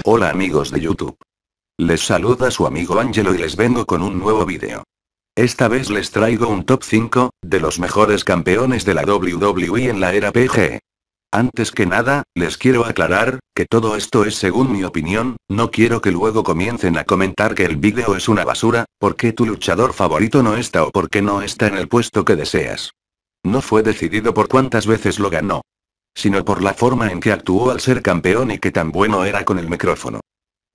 Hola amigos de YouTube. Les saluda su amigo Angelo y les vengo con un nuevo vídeo. Esta vez les traigo un top 5 de los mejores campeones de la WWE en la era PG. Antes que nada, les quiero aclarar que todo esto es según mi opinión, no quiero que luego comiencen a comentar que el vídeo es una basura, porque tu luchador favorito no está o porque no está en el puesto que deseas. No fue decidido por cuántas veces lo ganó, sino por la forma en que actuó al ser campeón y qué tan bueno era con el micrófono.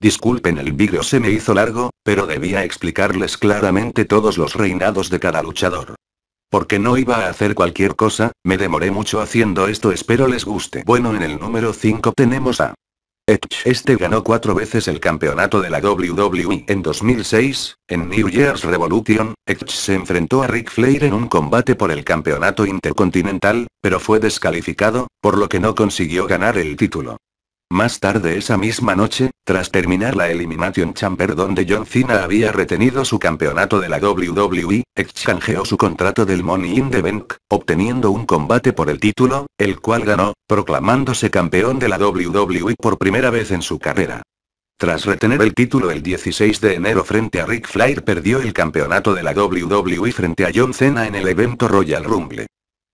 Disculpen, el vídeo se me hizo largo, pero debía explicarles claramente todos los reinados de cada luchador. Porque no iba a hacer cualquier cosa, me demoré mucho haciendo esto, espero les guste. Bueno, en el número 5 tenemos a Edge. Este ganó 4 veces el campeonato de la WWE. En 2006, en New Year's Revolution, Edge se enfrentó a Ric Flair en un combate por el campeonato intercontinental, pero fue descalificado, por lo que no consiguió ganar el título. Más tarde esa misma noche, tras terminar la Elimination Chamber donde John Cena había retenido su campeonato de la WWE, Edge canjeó su contrato del Money in the Bank, obteniendo un combate por el título, el cual ganó, proclamándose campeón de la WWE por primera vez en su carrera. Tras retener el título el 16 de enero frente a Ric Flair, perdió el campeonato de la WWE frente a John Cena en el evento Royal Rumble.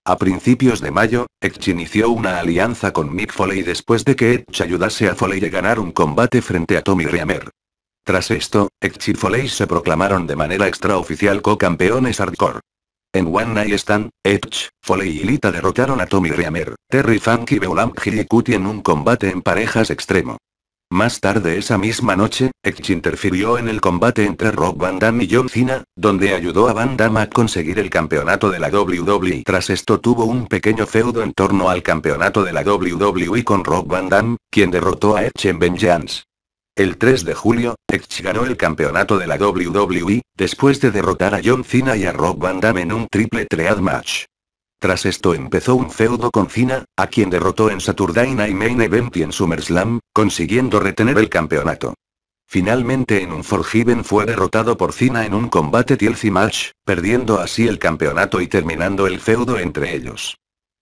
A principios de mayo, Edge inició una alianza con Mick Foley después de que Edge ayudase a Foley a ganar un combate frente a Tommy Dreamer. Tras esto, Edge y Foley se proclamaron de manera extraoficial co-campeones hardcore. En One Night Stand, Edge, Foley y Lita derrotaron a Tommy Dreamer, Terry Funk y Beulah Hilikuti en un combate en parejas extremo. Más tarde esa misma noche, Edge interfirió en el combate entre Rob Van Dam y John Cena, donde ayudó a Van Dam a conseguir el campeonato de la WWE. Tras esto tuvo un pequeño feudo en torno al campeonato de la WWE con Rob Van Dam, quien derrotó a Edge en Vengeance. El 3 de julio, Edge ganó el campeonato de la WWE, después de derrotar a John Cena y a Rob Van Dam en un triple threat match. Tras esto empezó un feudo con Cena, a quien derrotó en Saturday Night Main Event y en SummerSlam, consiguiendo retener el campeonato. Finalmente en Unforgiven fue derrotado por Cena en un combate TLC match, perdiendo así el campeonato y terminando el feudo entre ellos.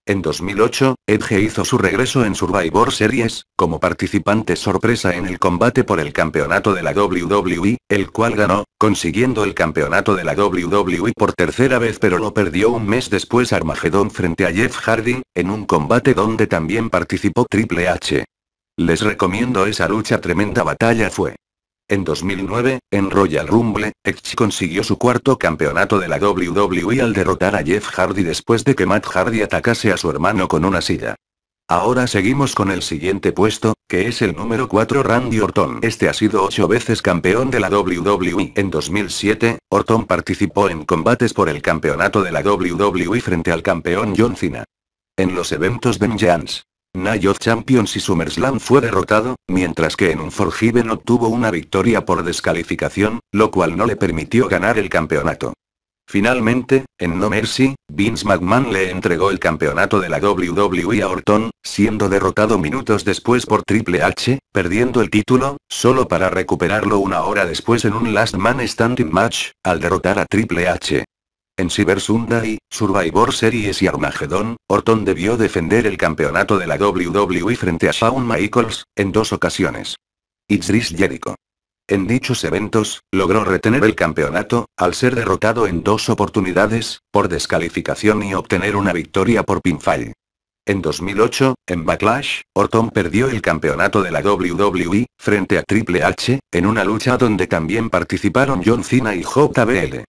En 2008, Edge hizo su regreso en Survivor Series, como participante sorpresa en el combate por el campeonato de la WWE, el cual ganó, consiguiendo el campeonato de la WWE por tercera vez, pero lo perdió un mes después Armageddon frente a Jeff Hardy, en un combate donde también participó Triple H. Les recomiendo esa lucha, tremenda batalla fue. En 2009, en Royal Rumble, Edge consiguió su cuarto campeonato de la WWE al derrotar a Jeff Hardy después de que Matt Hardy atacase a su hermano con una silla. Ahora seguimos con el siguiente puesto, que es el número 4, Randy Orton. Este ha sido 8 veces campeón de la WWE. En 2007, Orton participó en combates por el campeonato de la WWE frente al campeón John Cena. En los eventos Vengeance, Night of Champions y SummerSlam fue derrotado, mientras que en Unforgiven obtuvo una victoria por descalificación, lo cual no le permitió ganar el campeonato. Finalmente, en No Mercy, Vince McMahon le entregó el campeonato de la WWE a Orton, siendo derrotado minutos después por Triple H, perdiendo el título, solo para recuperarlo una hora después en un Last Man Standing match, al derrotar a Triple H. En Cyber Sunday, Survivor Series y Armageddon, Orton debió defender el campeonato de la WWE frente a Shawn Michaels, en 2 ocasiones. Y Chris Jericho. En dichos eventos, logró retener el campeonato, al ser derrotado en 2 oportunidades, por descalificación y obtener una victoria por pinfall. En 2008, en Backlash, Orton perdió el campeonato de la WWE, frente a Triple H, en una lucha donde también participaron John Cena y JBL.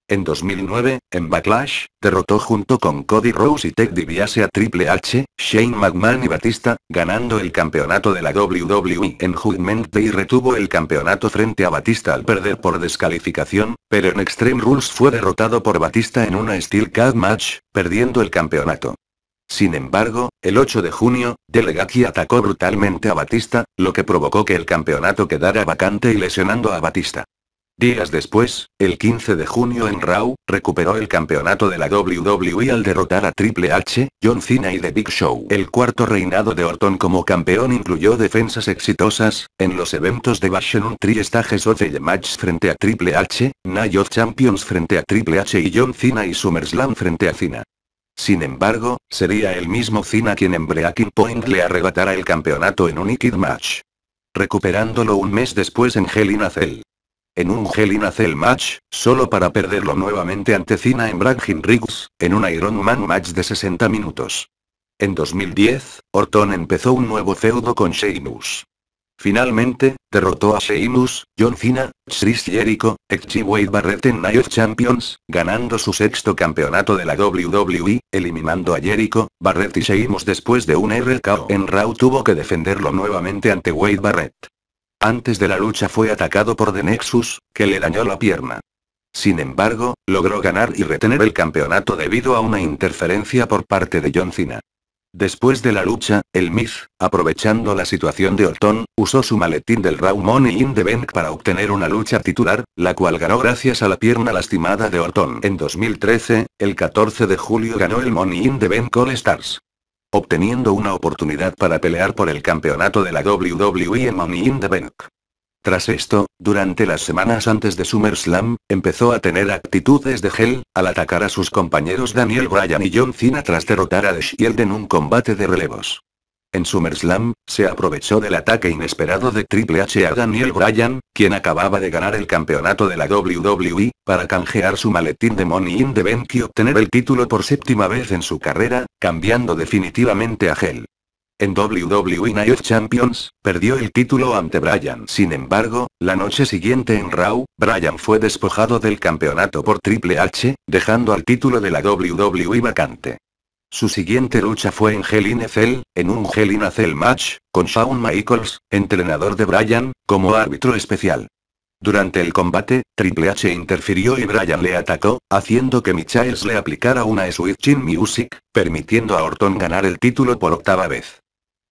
En 2009, en Backlash, derrotó junto con Cody Rhodes y Ted DiBiase a Triple H, Shane McMahon y Batista, ganando el campeonato de la WWE. En Judgment Day retuvo el campeonato frente a Batista al perder por descalificación, pero en Extreme Rules fue derrotado por Batista en una Steel Cage match, perdiendo el campeonato. Sin embargo, el 8 de junio, Delegati atacó brutalmente a Batista, lo que provocó que el campeonato quedara vacante y lesionando a Batista. Días después, el 15 de junio en Raw, recuperó el campeonato de la WWE al derrotar a Triple H, John Cena y The Big Show. El cuarto reinado de Orton como campeón incluyó defensas exitosas, en los eventos de Bash en un Tri-Stages of the Match frente a Triple H, Night of Champions frente a Triple H y John Cena y SummerSlam frente a Cena. Sin embargo, sería el mismo Cena quien en Breaking Point le arrebatara el campeonato en un United Match. recuperándolo un mes después en Hell in a Cell. En un Hell in a Cell match, solo para perderlo nuevamente ante Cena en Brecking Ridge, en un Iron Man match de 60 minutos. En 2010, Orton empezó un nuevo feudo con Sheamus. Finalmente, derrotó a Sheamus, John Cena, Chris Jericho, y Wade Barrett en Night of Champions, ganando su sexto campeonato de la WWE, eliminando a Jericho. Barrett y Sheamus después de un RKO en Raw tuvo que defenderlo nuevamente ante Wade Barrett. Antes de la lucha fue atacado por The Nexus, que le dañó la pierna. Sin embargo, logró ganar y retener el campeonato debido a una interferencia por parte de John Cena. Después de la lucha, el Miz, aprovechando la situación de Orton, usó su maletín del Raw Money in the Bank para obtener una lucha titular, la cual ganó gracias a la pierna lastimada de Orton. En 2013, el 14 de julio ganó el Money in the Bank All Stars, obteniendo una oportunidad para pelear por el campeonato de la WWE en Money in the Bank. Tras esto, durante las semanas antes de SummerSlam, empezó a tener actitudes de heel, al atacar a sus compañeros Daniel Bryan y John Cena tras derrotar a The Shield en un combate de relevos. En SummerSlam, se aprovechó del ataque inesperado de Triple H a Daniel Bryan, quien acababa de ganar el campeonato de la WWE, para canjear su maletín de Money in the Bank y obtener el título por séptima vez en su carrera, cambiando definitivamente a heel. En WWE Night of Champions, perdió el título ante Bryan. Sin embargo, la noche siguiente en Raw, Bryan fue despojado del campeonato por Triple H, dejando al título de la WWE vacante. Su siguiente lucha fue en Hell in a Cell, en un Hell in a Cell match, con Shawn Michaels, entrenador de Bryan, como árbitro especial. Durante el combate, Triple H interfirió y Bryan le atacó, haciendo que Michaels le aplicara una Switching Music, permitiendo a Orton ganar el título por octava vez.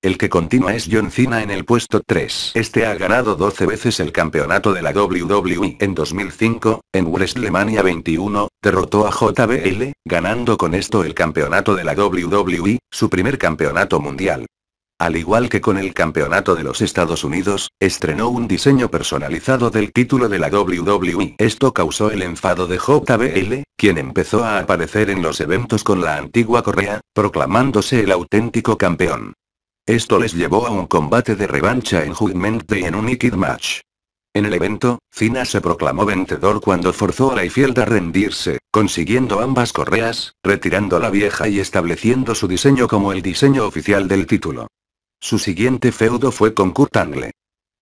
El que continúa es John Cena en el puesto 3. Este ha ganado 12 veces el campeonato de la WWE. En 2005, en WrestleMania 21, derrotó a JBL, ganando con esto el campeonato de la WWE, su primer campeonato mundial. Al igual que con el campeonato de los Estados Unidos, estrenó un diseño personalizado del título de la WWE. Esto causó el enfado de JBL, quien empezó a aparecer en los eventos con la antigua correa, proclamándose el auténtico campeón. Esto les llevó a un combate de revancha en Judgment Day en un Naked Match. En el evento, Cena se proclamó vencedor cuando forzó a Layfield a rendirse, consiguiendo ambas correas, retirando la vieja y estableciendo su diseño como el diseño oficial del título. Su siguiente feudo fue con Kurt Angle,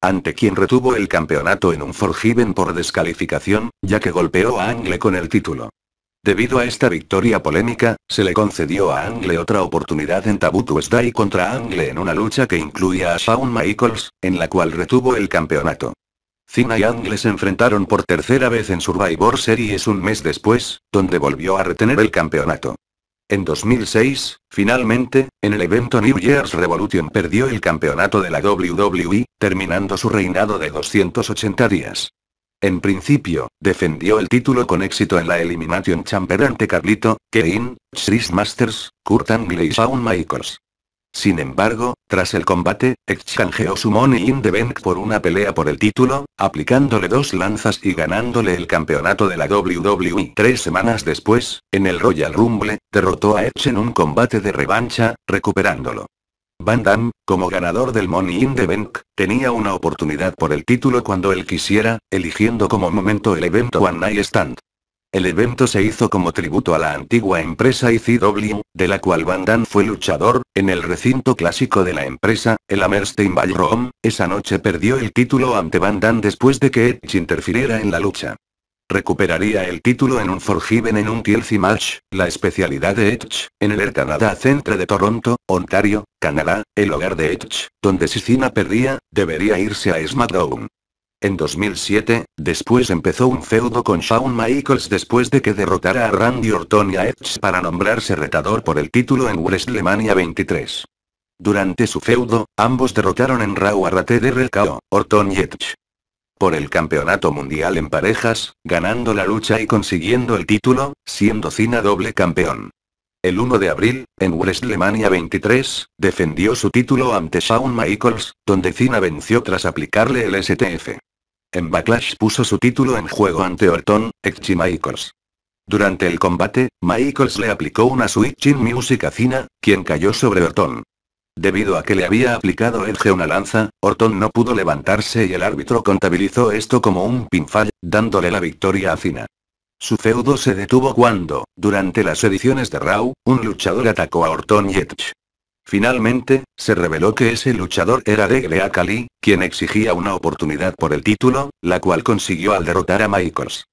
ante quien retuvo el campeonato en un Forgiven por descalificación, ya que golpeó a Angle con el título. Debido a esta victoria polémica, se le concedió a Angle otra oportunidad en Taboo Tuesday contra Angle en una lucha que incluía a Shawn Michaels, en la cual retuvo el campeonato. Cena y Angle se enfrentaron por tercera vez en Survivor Series un mes después, donde volvió a retener el campeonato. En 2006, finalmente, en el evento New Year's Revolution perdió el campeonato de la WWE, terminando su reinado de 280 días. En principio, defendió el título con éxito en la Elimination Chamber ante Carlito, Kane, Chris Masters, Kurt Angle y Shawn Michaels. Sin embargo, tras el combate, Edge canjeó su Money in the Bank por una pelea por el título, aplicándole 2 lanzas y ganándole el campeonato de la WWE. 3 semanas después, en el Royal Rumble, derrotó a Edge en un combate de revancha, recuperándolo. Van Damme, como ganador del Money in the Bank, tenía una oportunidad por el título cuando él quisiera, eligiendo como momento el evento One Night Stand. El evento se hizo como tributo a la antigua empresa ECW, de la cual Van Damme fue luchador, en el recinto clásico de la empresa, el Hammerstein Ballroom. Esa noche perdió el título ante Van Damme después de que Edge interfiriera en la lucha. Recuperaría el título en un Forgiven en un TLC Match, la especialidad de Edge, en el Air Canada Centre de Toronto, Ontario, Canadá, el hogar de Edge, donde si Cena perdía, debería irse a SmackDown. En 2007, después empezó un feudo con Shawn Michaels después de que derrotara a Randy Orton y a Edge para nombrarse retador por el título en WrestleMania 23. Durante su feudo, ambos derrotaron en Raw a Rated RKO, Orton y Edge, por el campeonato mundial en parejas, ganando la lucha y consiguiendo el título, siendo Cena doble campeón. El 1 de abril, en WrestleMania 23, defendió su título ante Shawn Michaels, donde Cena venció tras aplicarle el STF. En Backlash puso su título en juego ante Orton, Edge y Michaels. Durante el combate, Michaels le aplicó una Switching Music a Cena, quien cayó sobre Orton. Debido a que le había aplicado Edge una lanza, Orton no pudo levantarse y el árbitro contabilizó esto como un pinfall, dándole la victoria a Cena. Su feudo se detuvo cuando, durante las ediciones de Raw, un luchador atacó a Orton y Edge. Finalmente, se reveló que ese luchador era Great Khali, quien exigía una oportunidad por el título, la cual consiguió al derrotar a Michaels.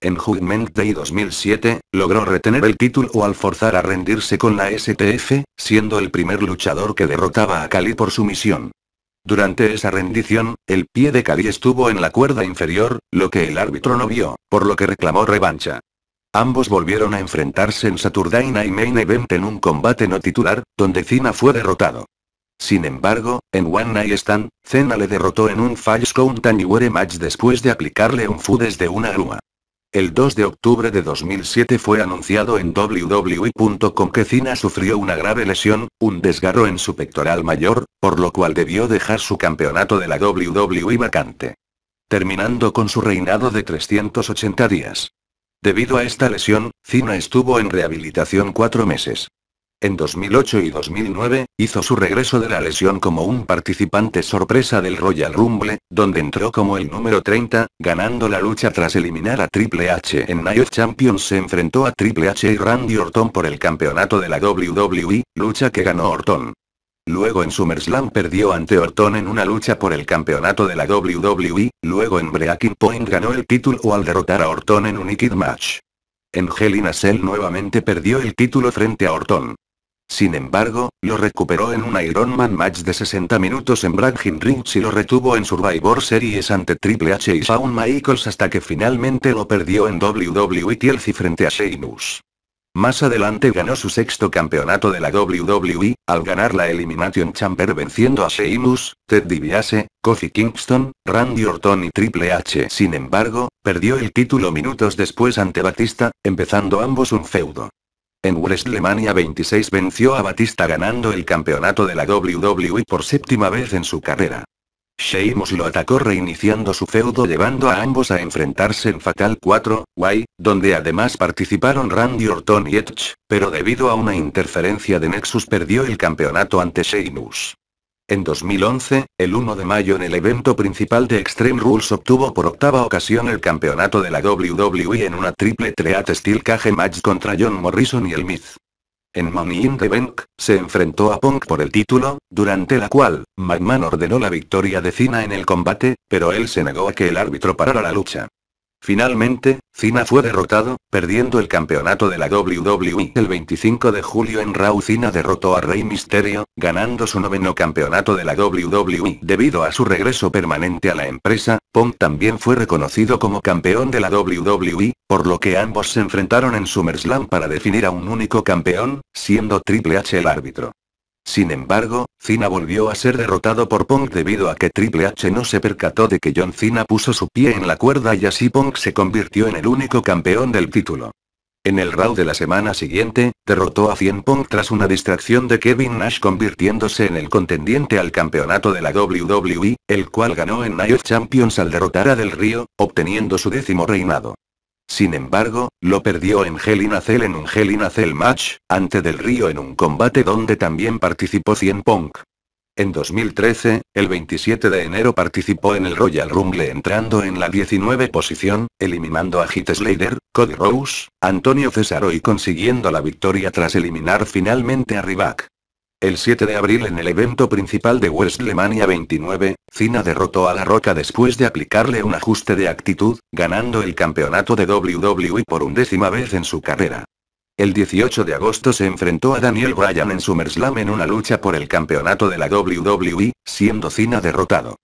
En Judgment Day 2007, logró retener el título al forzar a rendirse con la STF, siendo el primer luchador que derrotaba a Khali por sumisión. Durante esa rendición, el pie de Khali estuvo en la cuerda inferior, lo que el árbitro no vio, por lo que reclamó revancha. Ambos volvieron a enfrentarse en Saturday Night Main Event en un combate no titular, donde Cena fue derrotado. Sin embargo, en One Night Stand, Cena le derrotó en un Falls Count Anywhere match después de aplicarle un fu desde una grúa. El 2 de octubre de 2007 fue anunciado en WWE.com que Cena sufrió una grave lesión, un desgarro en su pectoral mayor, por lo cual debió dejar su campeonato de la WWE vacante, terminando con su reinado de 380 días. Debido a esta lesión, Cena estuvo en rehabilitación 4 meses. En 2008 y 2009, hizo su regreso de la lesión como un participante sorpresa del Royal Rumble, donde entró como el número 30, ganando la lucha tras eliminar a Triple H. En Night of Champions se enfrentó a Triple H y Randy Orton por el campeonato de la WWE, lucha que ganó Orton. Luego en SummerSlam perdió ante Orton en una lucha por el campeonato de la WWE, luego en Breaking Point ganó el título al derrotar a Orton en un United Match. En Hell in a Cell nuevamente perdió el título frente a Orton. Sin embargo, lo recuperó en un Iron Man match de 60 minutos en Breckenridge y lo retuvo en Survivor Series ante Triple H y Shawn Michaels hasta que finalmente lo perdió en WWE TLC frente a Sheamus. Más adelante ganó su 6º campeonato de la WWE, al ganar la Elimination Chamber venciendo a Sheamus, Ted DiBiase, Kofi Kingston, Randy Orton y Triple H. Sin embargo, perdió el título minutos después ante Batista, empezando ambos un feudo. En WrestleMania 26 venció a Batista ganando el campeonato de la WWE por 7ª vez en su carrera. Sheamus lo atacó reiniciando su feudo llevando a ambos a enfrentarse en Fatal 4-Way, donde además participaron Randy Orton y Edge, pero debido a una interferencia de Nexus perdió el campeonato ante Sheamus. En 2011, el 1 de mayo en el evento principal de Extreme Rules obtuvo por 8ª ocasión el campeonato de la WWE en una Triple Threat Steel Cage Match contra John Morrison y El Miz. En Money in the Bank, se enfrentó a Punk por el título, durante la cual, McMahon ordenó la victoria de Cena en el combate, pero él se negó a que el árbitro parara la lucha. Finalmente, Cena fue derrotado, perdiendo el campeonato de la WWE. El 25 de julio en Raw Cena derrotó a Rey Mysterio, ganando su 9º campeonato de la WWE. Debido a su regreso permanente a la empresa, Punk también fue reconocido como campeón de la WWE, por lo que ambos se enfrentaron en SummerSlam para definir a un único campeón, siendo Triple H el árbitro. Sin embargo, Cena volvió a ser derrotado por Punk debido a que Triple H no se percató de que John Cena puso su pie en la cuerda y así Punk se convirtió en el único campeón del título. En el Raw de la semana siguiente, derrotó a CM Punk tras una distracción de Kevin Nash convirtiéndose en el contendiente al campeonato de la WWE, el cual ganó en Night of Champions al derrotar a Del Rio, obteniendo su 10º reinado. Sin embargo, lo perdió en Hell in a Cell en un Hell in a Cell match, ante Del Rio en un combate donde también participó CM Punk. En 2013, el 27 de enero participó en el Royal Rumble entrando en la 19 posición, eliminando a Heath Slater, Cody Rhodes, Antonio Cesaro y consiguiendo la victoria tras eliminar finalmente a Ryback. El 7 de abril en el evento principal de WrestleMania 29, Cena derrotó a La Roca después de aplicarle un ajuste de actitud, ganando el campeonato de WWE por 11ª vez en su carrera. El 18 de agosto se enfrentó a Daniel Bryan en SummerSlam en una lucha por el campeonato de la WWE, siendo Cena derrotado.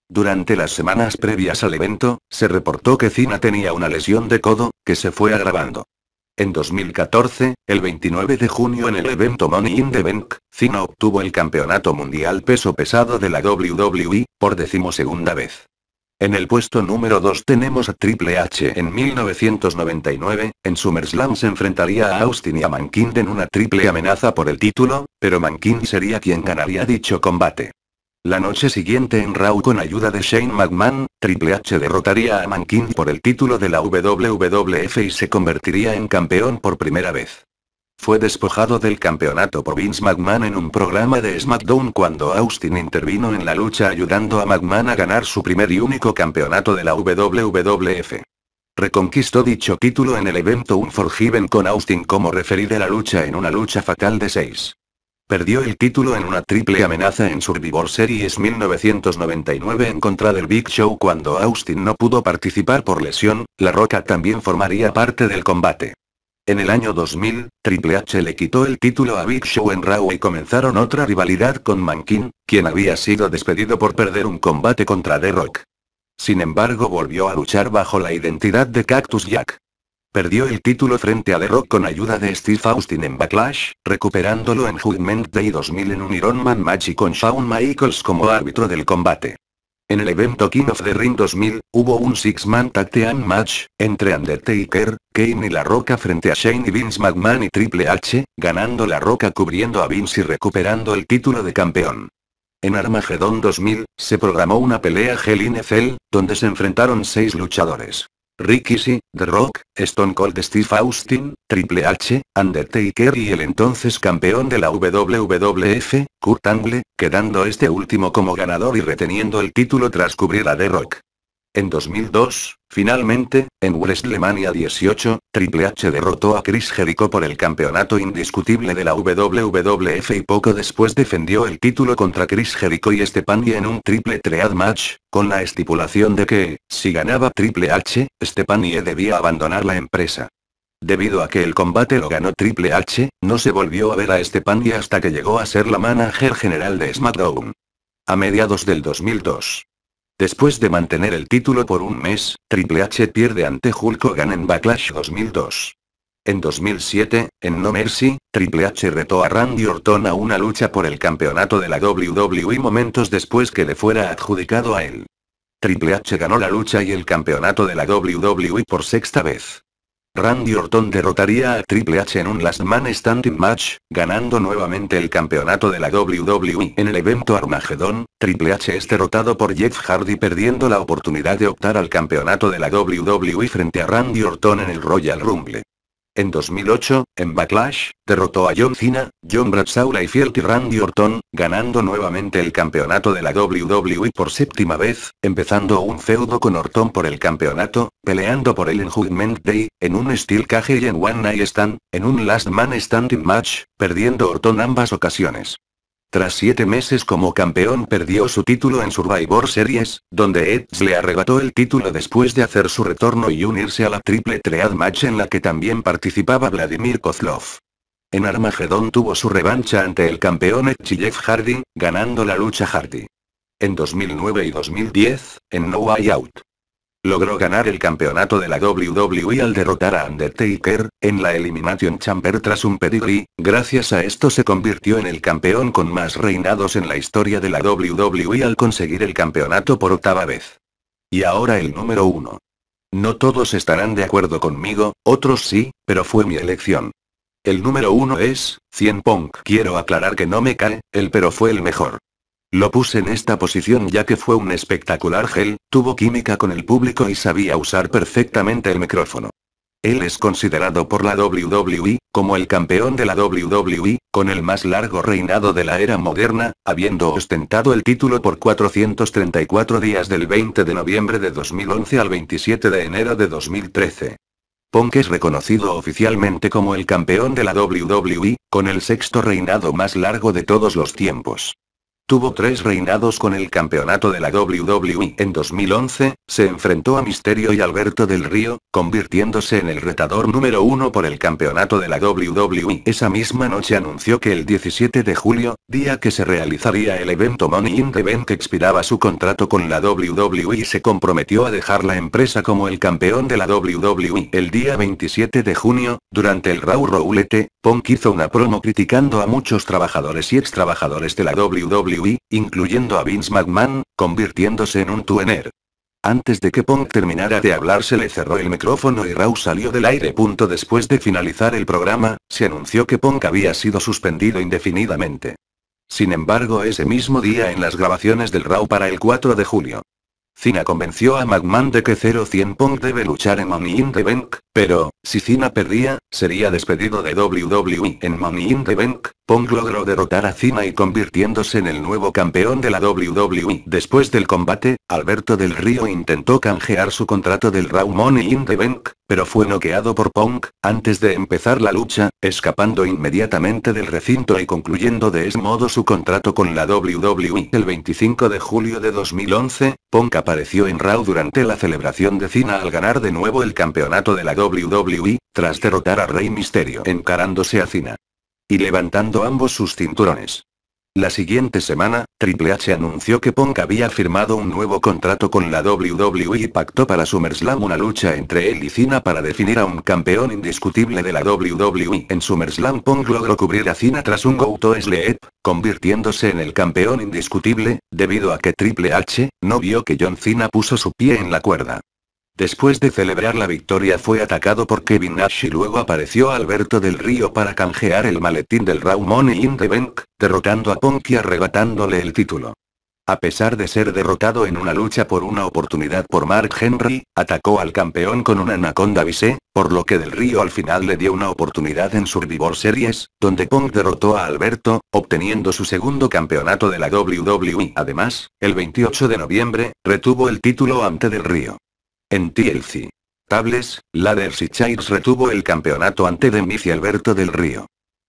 Durante las semanas previas al evento, se reportó que Cena tenía una lesión de codo, que se fue agravando. En 2014, el 29 de junio en el evento Money in the Bank, Cena obtuvo el campeonato mundial peso pesado de la WWE, por 12ª vez. En el puesto número 2 tenemos a Triple H. En 1999, en SummerSlam se enfrentaría a Austin y a Mankind en una triple amenaza por el título, pero Mankind sería quien ganaría dicho combate. La noche siguiente en Raw con ayuda de Shane McMahon, Triple H derrotaría a Mankind por el título de la WWF y se convertiría en campeón por primera vez. Fue despojado del campeonato por Vince McMahon en un programa de SmackDown cuando Austin intervino en la lucha ayudando a McMahon a ganar su primer y único campeonato de la WWF. Reconquistó dicho título en el evento Unforgiven con Austin como referee de la lucha en una lucha fatal de 6. Perdió el título en una triple amenaza en Survivor Series 1999 en contra del Big Show cuando Austin no pudo participar por lesión. La Roca también formaría parte del combate. En el año 2000, Triple H le quitó el título a Big Show en Raw y comenzaron otra rivalidad con Mankind, quien había sido despedido por perder un combate contra The Rock. Sin embargo, volvió a luchar bajo la identidad de Cactus Jack. Perdió el título frente a The Rock con ayuda de Steve Austin en Backlash, recuperándolo en Judgment Day 2000 en un Iron Man match y con Shawn Michaels como árbitro del combate. En el evento King of the Ring 2000, hubo un Six-Man Tag Team Match, entre Undertaker, Kane y La Roca frente a Shane y Vince McMahon y Triple H, ganando La Roca cubriendo a Vince y recuperando el título de campeón. En Armageddon 2000, se programó una pelea Hell in a Cell, donde se enfrentaron 6 luchadores. Ricky C., The Rock, Stone Cold Steve Austin, Triple H, Undertaker y el entonces campeón de la WWF, Kurt Angle, quedando este último como ganador y reteniendo el título tras cubrir a The Rock. En 2002, finalmente, en WrestleMania 18, Triple H derrotó a Chris Jericho por el campeonato indiscutible de la WWF y poco después defendió el título contra Chris Jericho y Stephanie en un triple threat match, con la estipulación de que, si ganaba Triple H, Stephanie debía abandonar la empresa. Debido a que el combate lo ganó Triple H, no se volvió a ver a Stephanie hasta que llegó a ser la manager general de SmackDown. A mediados del 2002. Después de mantener el título por un mes, Triple H pierde ante Hulk Hogan en Backlash 2002. En 2007, en No Mercy, Triple H retó a Randy Orton a una lucha por el campeonato de la WWE momentos después que le fuera adjudicado a él. Triple H ganó la lucha y el campeonato de la WWE por 6ª vez. Randy Orton derrotaría a Triple H en un Last Man Standing match, ganando nuevamente el campeonato de la WWE. En el evento Armageddon, Triple H es derrotado por Jeff Hardy perdiendo la oportunidad de optar al campeonato de la WWE frente a Randy Orton en el Royal Rumble. En 2008, en Backlash, derrotó a John Cena, John Bradshaw y Randy Orton, ganando nuevamente el campeonato de la WWE por 7ª vez, empezando un feudo con Orton por el campeonato, peleando por él en Judgment Day, en un Steel Cage y en One Night Stand, en un Last Man Standing match, perdiendo Orton ambas ocasiones. Tras 7 meses como campeón perdió su título en Survivor Series, donde Edge le arrebató el título después de hacer su retorno y unirse a la triple threat match en la que también participaba Vladimir Kozlov. En Armageddon tuvo su revancha ante el campeón Edge y Jeff Hardy, ganando la lucha Hardy. En 2009 y 2010, en No Way Out. Logró ganar el campeonato de la WWE al derrotar a Undertaker, en la Elimination Chamber tras un pedigree. Gracias a esto se convirtió en el campeón con más reinados en la historia de la WWE al conseguir el campeonato por 8ª vez. Y ahora el número 1. No todos estarán de acuerdo conmigo, otros sí, pero fue mi elección. El número 1 es, CM Punk. Quiero aclarar que no me cae, pero fue el mejor. Lo puse en esta posición ya que fue un espectacular heel, tuvo química con el público y sabía usar perfectamente el micrófono. Él es considerado por la WWE, como el campeón de la WWE, con el más largo reinado de la era moderna, habiendo ostentado el título por 434 días del 20 de noviembre de 2011 al 27 de enero de 2013. Punk es reconocido oficialmente como el campeón de la WWE, con el 6º reinado más largo de todos los tiempos. Tuvo 3 reinados con el campeonato de la WWE. En 2011, se enfrentó a Mysterio y Alberto del Río, convirtiéndose en el retador número 1 por el campeonato de la WWE. Esa misma noche anunció que el 17 de julio, día que se realizaría el evento Money in the Bank, expiraba su contrato con la WWE y se comprometió a dejar la empresa como el campeón de la WWE. El día 27 de junio, durante el Raw Roulette, Punk hizo una promo criticando a muchos trabajadores y ex trabajadores de la WWE, incluyendo a Vince McMahon, convirtiéndose en un tweener. Antes de que Punk terminara de hablar se le cerró el micrófono y Raw salió del aire. Después de finalizar el programa, se anunció que Punk había sido suspendido indefinidamente. Sin embargo, ese mismo día en las grabaciones del Raw para el 4 de julio. Cena convenció a McMahon de que 0-100 Punk debe luchar en Money in the Bank, pero, si Cena perdía, sería despedido de WWE. En Money in the Bank, Punk logró derrotar a Cena y convirtiéndose en el nuevo campeón de la WWE. Después del combate, Alberto Del Rio intentó canjear su contrato del Raw Money in the Bank, pero fue noqueado por Punk, antes de empezar la lucha, escapando inmediatamente del recinto y concluyendo de ese modo su contrato con la WWE. El 25 de julio de 2011, Punk apareció en Raw durante la celebración de Cena al ganar de nuevo el campeonato de la WWE, tras derrotar a Rey Mysterio encarándose a Cena y levantando ambos sus cinturones. La siguiente semana, Triple H anunció que Punk había firmado un nuevo contrato con la WWE y pactó para SummerSlam una lucha entre él y Cena para definir a un campeón indiscutible de la WWE. En SummerSlam Punk logró cubrir a Cena tras un Go-To Sleep, convirtiéndose en el campeón indiscutible, debido a que Triple H no vio que John Cena puso su pie en la cuerda. Después de celebrar la victoria fue atacado por Kevin Nash y luego apareció Alberto Del Rio para canjear el maletín del Raw Money in the Bank, derrotando a Punk y arrebatándole el título. A pesar de ser derrotado en una lucha por una oportunidad por Mark Henry, atacó al campeón con una Anaconda Vice, por lo que Del Rio al final le dio una oportunidad en Survivor Series, donde Punk derrotó a Alberto, obteniendo su segundo campeonato de la WWE. Además, el 28 de noviembre, retuvo el título ante Del Rio. En TLC Tables, Ladders y Chairs retuvo el campeonato ante The Miz y Alberto Del Rio.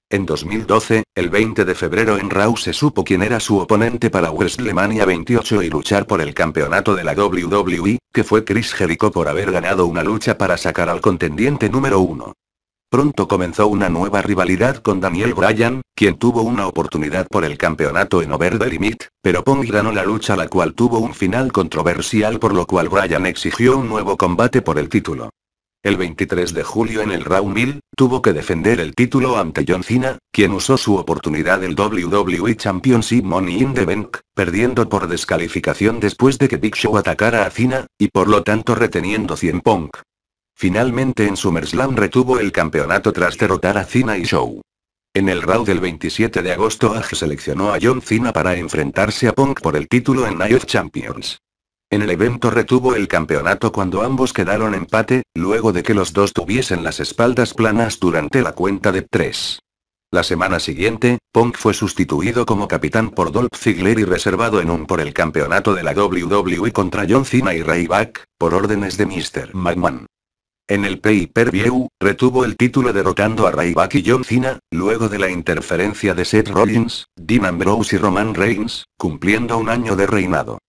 En 2012, el 20 de febrero en Raw se supo quién era su oponente para WrestleMania 28 y luchar por el campeonato de la WWE, que fue Chris Jericho por haber ganado una lucha para sacar al contendiente número 1. Pronto comenzó una nueva rivalidad con Daniel Bryan, quien tuvo una oportunidad por el campeonato en Over the Limit, pero Punk ganó la lucha la cual tuvo un final controversial por lo cual Bryan exigió un nuevo combate por el título. El 23 de julio en el Raw 1000, tuvo que defender el título ante John Cena, quien usó su oportunidad del WWE Championship Money in the Bank, perdiendo por descalificación después de que Big Show atacara a Cena, y por lo tanto reteniendo CM Punk. Finalmente en SummerSlam retuvo el campeonato tras derrotar a Cena y Show. En el Raw del 27 de agosto AJ seleccionó a John Cena para enfrentarse a Punk por el título en Night of Champions. En el evento retuvo el campeonato cuando ambos quedaron empate, luego de que los dos tuviesen las espaldas planas durante la cuenta de 3. La semana siguiente, Punk fue sustituido como capitán por Dolph Ziggler y reservado por el campeonato de la WWE contra John Cena y Ryback, por órdenes de Mr. McMahon. En el pay-per-view, retuvo el título derrotando a Ryback y John Cena, luego de la interferencia de Seth Rollins, Dean Ambrose y Roman Reigns, cumpliendo un año de reinado.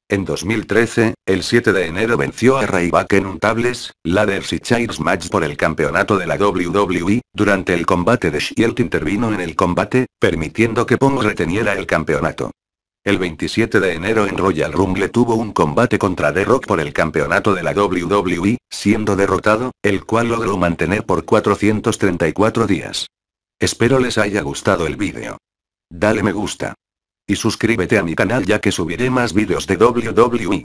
En 2013, el 7 de enero venció a Ryback en un Tables, Ladders y Chairs match por el campeonato de la WWE, durante el combate de Shield intervino en el combate, permitiendo que Punk reteniera el campeonato. El 27 de enero en Royal Rumble tuvo un combate contra The Rock por el campeonato de la WWE, siendo derrotado, el cual logró mantener por 434 días. Espero les haya gustado el vídeo. Dale me gusta. Y suscríbete a mi canal ya que subiré más vídeos de WWE.